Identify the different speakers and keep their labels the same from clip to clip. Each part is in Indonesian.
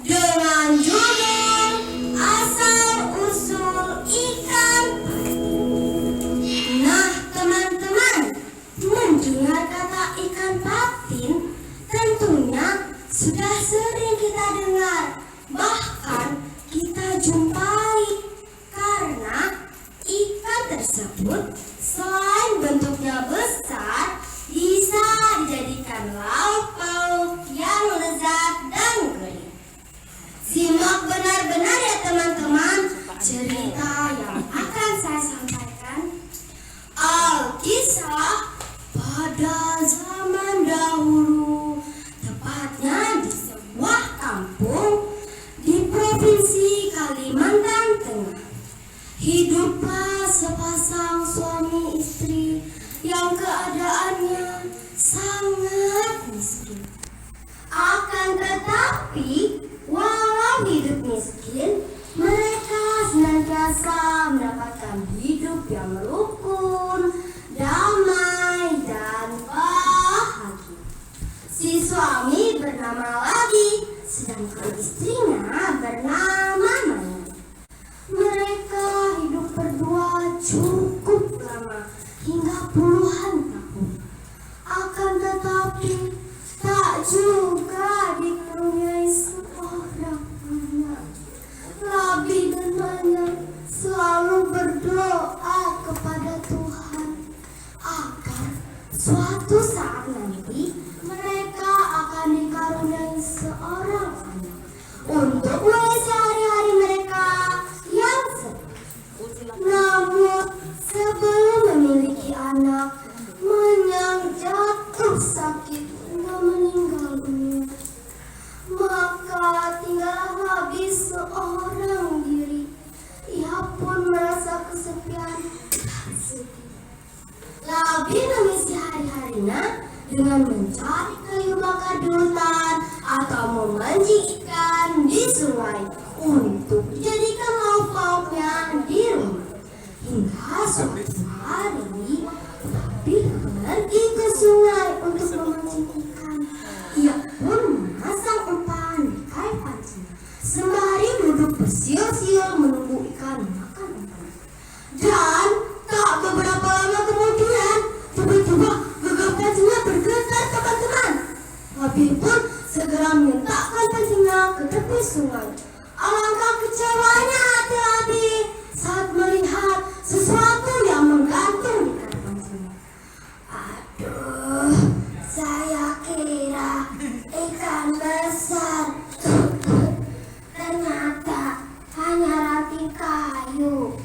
Speaker 1: dengan judul Asal-usul Ikan Patin. Nah teman-teman, mendengar kata ikan patin tentunya sudah sering kita dengar, bahkan kita jumpai, karena ikan tersebut selain bentuknya besar, bisa dijadikan lauk pauk yang lezat dan gurih. Simak benar-benar ya teman-teman cerita yang akan saya sampaikan. Alkisah pada zaman dahulu, tepatnya di sebuah kampung di provinsi Kalimantan Tengah, hiduplah sepasang suami istri yang keadaannya sangat miskin. Akan tetapi, walau hidup miskin, mereka senantiasa mendapatkan hidup yang rukun, damai, dan bahagia. Si suami bernama Ladi, sedangkan istrinya bernama Maya. Mereka hidup berdua cukup lama, hingga puluhan tahun. Akan tetapi, tak juga dikaruniai seorang anak. Labi dan Maya selalu berdoa kepada Tuhan agar suatu saat nanti mereka akan dikaruniai seorang anak untuk mengisi hari-hari mereka yang sedih. Namun sebelum memiliki anak, Maya jatuh sakit hingga meninggal dunia. Maka tinggal habis seorang diri. Ia pun merasa kesepian dan sedih. Labi mengisi hari-harinya dengan mencari kayu bakar di hutan atau memancing ikan di sungai untuk dijadikan lauk pauknya di rumah. Hingga suatu hari, Labi pergi ke sungai untuk memancing ikan. Ia pun memasang umpan di kail pancing, sembari duduk bersiul-siul menunggu ikan makan umpan. Dan tak beberapa lama kemudian, tiba-tiba gagang pancingnya bergetar, teman-teman. Labi pun segera menyentakkan pancingnya ke tepi sungai. Alangkah kecewanya hati Labi saat melihat sesuatu yang menggantung di kail pancingnya. Aduh, saya kira ikan besar, ternyata hanya ranting kayu.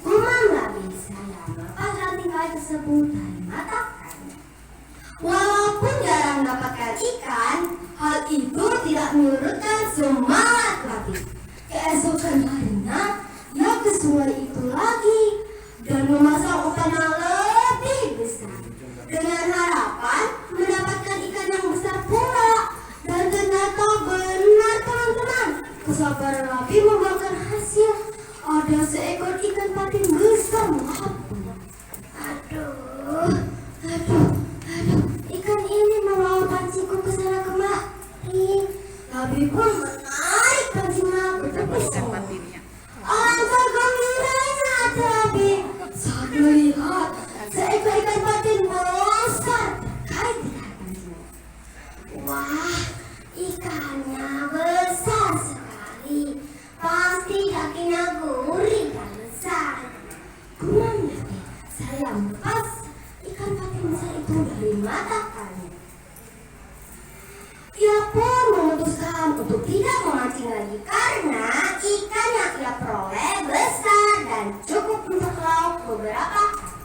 Speaker 1: Gumam Labi, saya melepas ranting kayu tersebut dari mata kayu. Walaupun jarang mendapatkan ikan, hal itu tidak menyurutkan semangat Labi. Keesokan harinya, ia ke sungai itu lagi dan memasang umpan yang lebih besar, dengan harapan mendapatkan ikan yang besar pula. Dan ternyata benar teman-teman, kesabaran Labi membuahkan hasil. Ada seekor ikan patin besar mengapung. Aduh, ikan ini membawa pancingku ke sana kemari. Labi pun menarik pancingnya ke tepi sungai. Alangkah gembiranya hati Labi saat melihat seekor ikan patin besar terkait di kail pancingnya. Wah, ikannya besar sekali. Pasti dagingnya gurih dan besar. Gumam Labi, saya melepas ikan patin besar itu dari mata kayu. Ia pun memutuskan untuk tidak memancing lagi karena ikan yang ia peroleh besar dan cukup untuk lauk beberapa hari.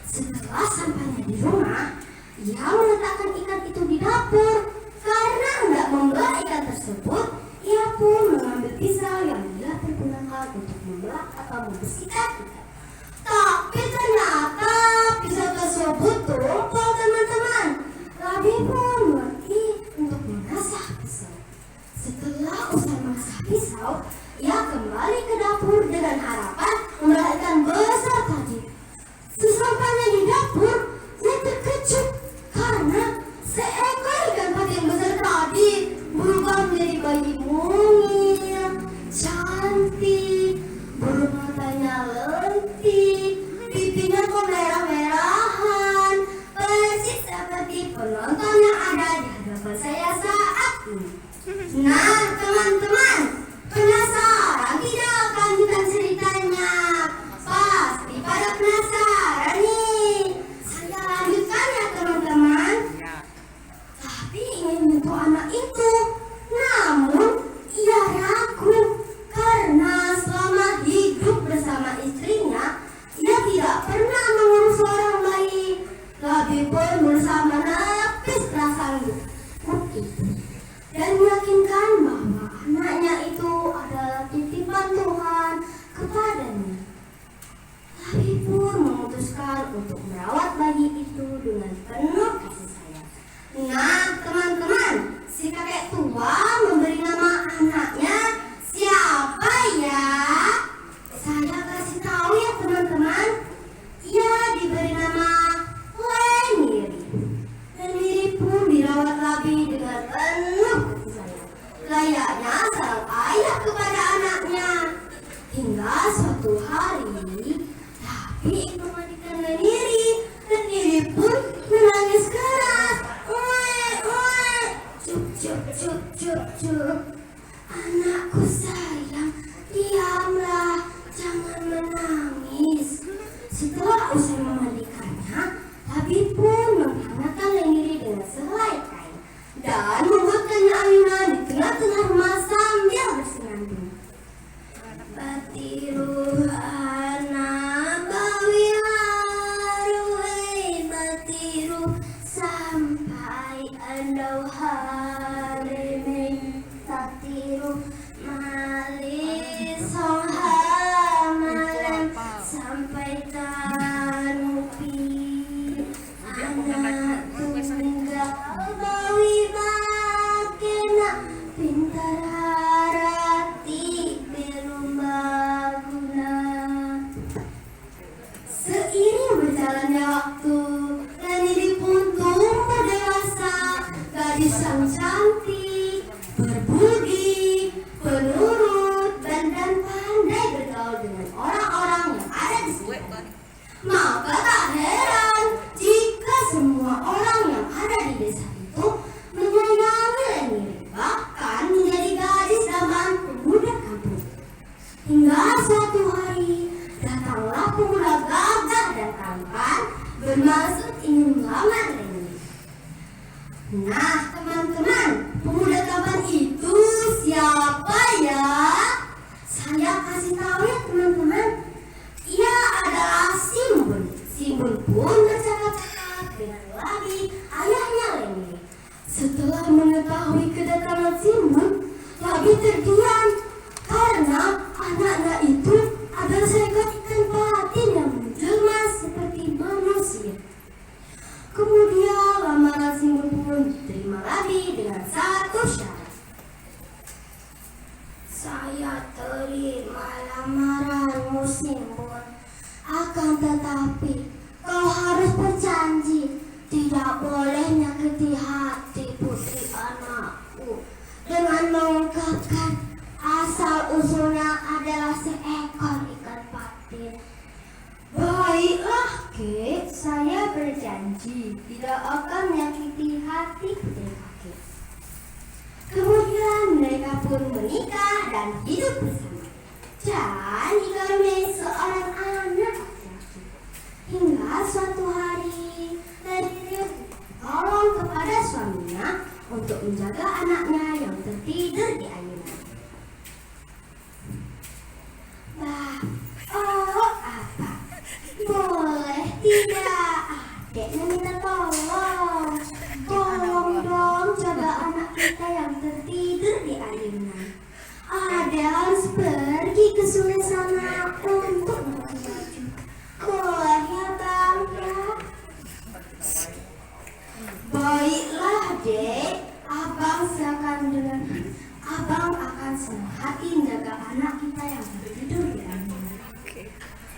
Speaker 1: Setelah sampainya di rumah, ia meletakkan ikan itu di dapur. Karena hendak membelah ikan tersebut, ia pun mengambil pisau yang ia pergunakan untuk membelah atau membersihkan ikan. Tapi ternyata pisau tersebut tumpul teman-teman. Labi pun pergi untuk mengasah pisau. Setelah usai mengasah pisau, ia kembali ke dapur dengan harapan membelah ikan besar tadi. Sesampainya di dapur, ia terkejut karena seekor ikan patin besar tadi berubah Nah, teman-teman, penasaran tidak kelanjutan ceritanya? Pasti pada penasaran nih. Saya lanjutkan ya teman-teman. Tapi ingin menyentuh anak itu, namun ia ragu karena selama hidup bersama istrinya, ia tidak pernah mengurus seorang bayi. Lebih pun berusaha menepis rasa itu dan meyakinkan bahwa anaknya itu adalah titipan Tuhan kepadanya. Lebih pun memutuskan untuk merawat bayi itu dengan penuh kasih sayang. Nah, teman-teman, si kakek tua memberi nama anaknya siapa ya? Saya kasih tahu ya teman-teman. Ia diberi nama Leniri. Leniri pun dirawat Labi dengan penuh kasih sayang, layaknya sang ayah kepada anaknya. Hingga suatu hari, Labi memandikan Leniri. Leniri pun menangis keras. Cup. Anakku sayang, diamlah, jangan menangis. Setelah usai memandikannya, Labi pun menghangatkan Leniri dengan sehelai kain dan membuatkannya ayunan di tengah-tengah rumah sambil bersenandung. Batiru anak bawi haru, batiru sampai andau hari tatiru malis song malam sampai tanupi anak tunggal bawi bakena pintar harati belum baguna. Seiring berjalannya waktu, Leniri pun tumbuh dewasa, gadis yang cantik, berbudi, penurut, dan pandai bergaul dengan orang-orang yang ada di sekitar. Maka tak heran jika semua orang yang ada di desa itu menyayangi Leniri, bahkan menjadi gadis dambaan pemuda kampung. Hingga suatu hari, datanglah pemuda gagah dan tampan bermaksud ingin melamar Leniri. Nah, teman-teman, pemuda tampan itu siapa ya? Saya kasih tahu ya teman-teman. Ia adalah Simbun. Simbun pun bercakap-cakap dengan Labi, ayahnya Leniri. Setelah mengetahui kedatangan Simbun, Labi terdiam karena anaknya itu adalah seekor ikan patin yang menjelma seperti manusia. Kemudian lamaran Simbun pun diterima Labi dengan satu syarat. Saya terima lamaranmu Simbun, akan tetapi kau harus berjanji tidak boleh menyakiti hati putri anakku dengan mengungkapkan asal usulnya adalah seekor ikan patin. Baiklah, Kek, saya berjanji tidak akan menyakiti hati putri kakek. Kemudian mereka pun menikah dan hidup bersama. Dan dikaruniai seorang anak laki-laki. Hingga suatu hari, Leniri tolong kepada suaminya untuk menjaga anaknya yang tertidur di ayunan. Apa? Boleh tidak? Adiknya minta tolong. Tolong dong jaga anak kita yang tertidur di ayunan. Ada harus pergi ke sungai sana untuk memakai baju. Boleh ya Bang ya? Baiklah Dek, Abang akan senang hati menjaga anak kita yang tertidur di ayunan.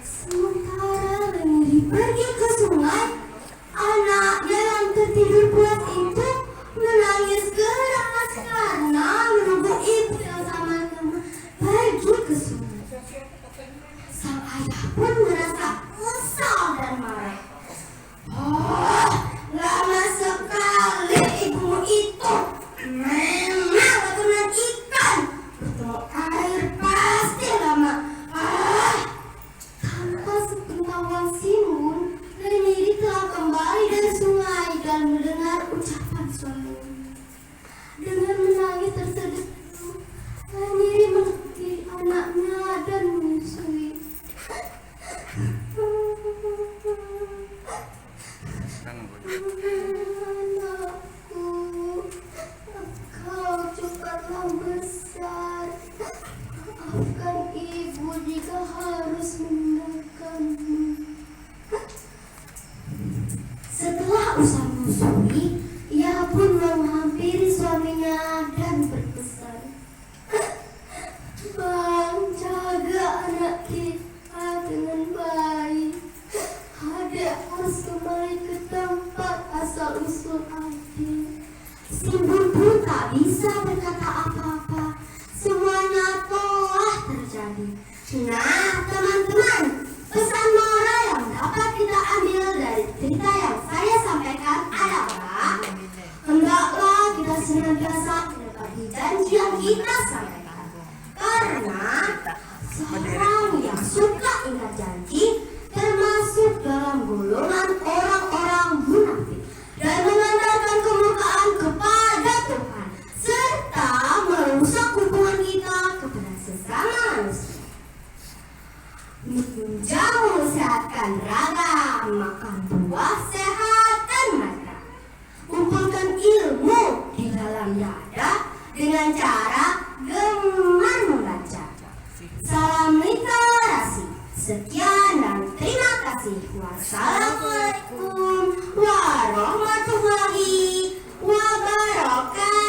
Speaker 1: Sementara Leniri pergi ke sungai, anaknya yang tertidur pulas itu menangis keras karena menunggu ibu yang sama-sama pergi ke sungai. Sang ayah pun merasa kesal dan marah. Oh, lama sekali ibumu itu. merasa menepati janji yang kita sampaikan. Karena seorang yang suka ingat janji termasuk dalam golongan orang-orang munafik dan mengandalkan kemukaan kepada Tuhan serta merusak hubungan kita kepada sesama manusia. Menjamu sehatkan raga, makan buah sehatkan mata. Kumpulkan ilmu di dalam dada dengan cara gemar membaca. Salam literasi. Sekian dan terima kasih. Wassalamualaikum warahmatullahi wabarakatuh.